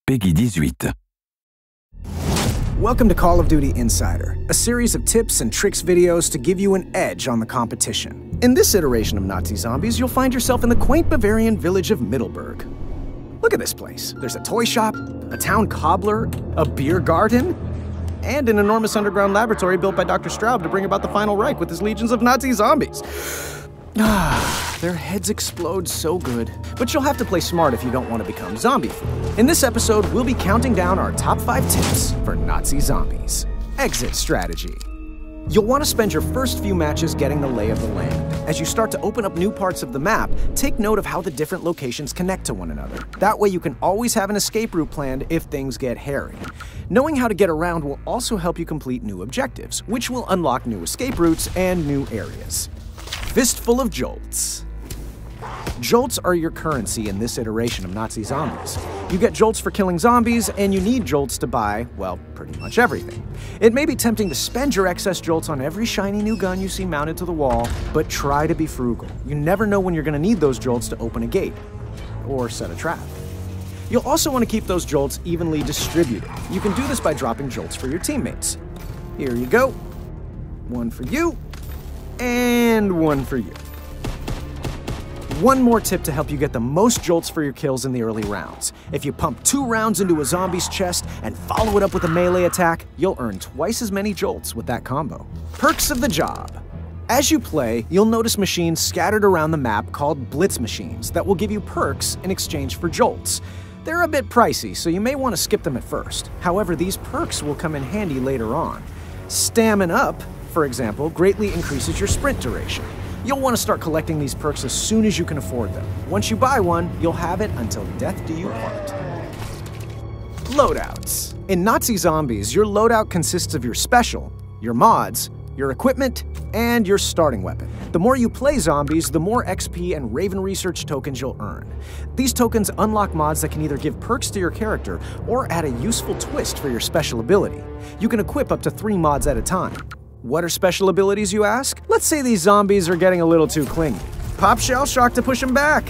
Peggy 18. Welcome to Call of Duty Insider, a series of tips and tricks videos to give you an edge on the competition. In this iteration of Nazi Zombies, you'll find yourself in the quaint Bavarian village of Middelburg. Look at this place. There's a toy shop, a town cobbler, a beer garden, and an enormous underground laboratory built by Dr. Straub to bring about the final Reich with his legions of Nazi zombies. Their heads explode so good. But you'll have to play smart if you don't want to become zombie food. In this episode, we'll be counting down our top 5 tips for Nazi zombies. Exit strategy. You'll want to spend your first few matches getting the lay of the land. As you start to open up new parts of the map, take note of how the different locations connect to one another. That way you can always have an escape route planned if things get hairy. Knowing how to get around will also help you complete new objectives, which will unlock new escape routes and new areas. Fistful of jolts. Jolts are your currency in this iteration of Nazi Zombies. You get jolts for killing zombies, and you need jolts to buy, well, pretty much everything. It may be tempting to spend your excess jolts on every shiny new gun you see mounted to the wall, but try to be frugal. You never know when you're going to need those jolts to open a gate, or set a trap. You'll also want to keep those jolts evenly distributed. You can do this by dropping jolts for your teammates. Here you go. One for you, and one for you. One more tip to help you get the most jolts for your kills in the early rounds. If you pump 2 rounds into a zombie's chest and follow it up with a melee attack, you'll earn twice as many jolts with that combo. Perks of the job. As you play, you'll notice machines scattered around the map called blitz machines that will give you perks in exchange for jolts. They're a bit pricey, so you may want to skip them at first. However, these perks will come in handy later on. Stamina Up, for example, greatly increases your sprint duration. You'll want to start collecting these perks as soon as you can afford them. Once you buy one, you'll have it until death do you part. Loadouts. In Nazi Zombies, your loadout consists of your special, your mods, your equipment, and your starting weapon. The more you play zombies, the more XP and Raven Research tokens you'll earn. These tokens unlock mods that can either give perks to your character or add a useful twist for your special ability. You can equip up to 3 mods at a time. What are special abilities, you ask? Let's say these zombies are getting a little too clingy. Pop shell shock to push them back.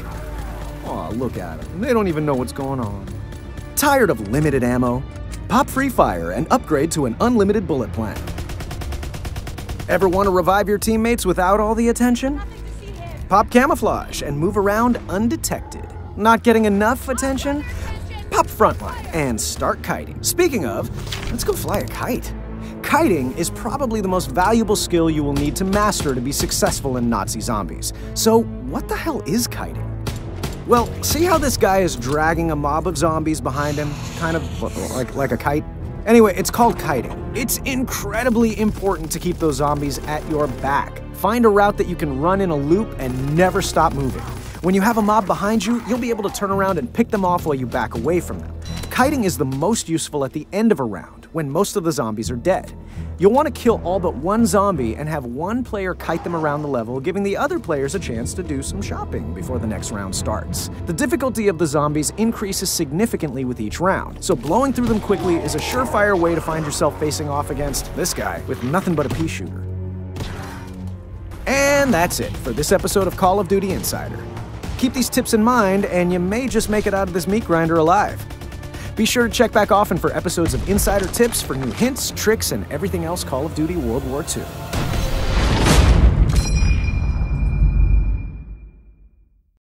Aw, look at them. They don't even know what's going on. Tired of limited ammo? Pop free fire and upgrade to an unlimited bullet plan. Ever want to revive your teammates without all the attention? Pop camouflage and move around undetected. Not getting enough attention? Pop frontline and start kiting. Speaking of, let's go fly a kite. Kiting is probably the most valuable skill you will need to master to be successful in Nazi Zombies. So, what the hell is kiting? Well, see how this guy is dragging a mob of zombies behind him? Kind of like a kite? Anyway, it's called kiting. It's incredibly important to keep those zombies at your back. Find a route that you can run in a loop and never stop moving. When you have a mob behind you, you'll be able to turn around and pick them off while you back away from them. Kiting is the most useful at the end of a round, when most of the zombies are dead. You'll want to kill all but one zombie and have one player kite them around the level, giving the other players a chance to do some shopping before the next round starts. The difficulty of the zombies increases significantly with each round, so blowing through them quickly is a surefire way to find yourself facing off against this guy with nothing but a pea shooter. And that's it for this episode of Call of Duty Insider. Keep these tips in mind, and you may just make it out of this meat grinder alive. Be sure to check back often for episodes of Insider Tips for new hints, tricks, and everything else Call of Duty World War II.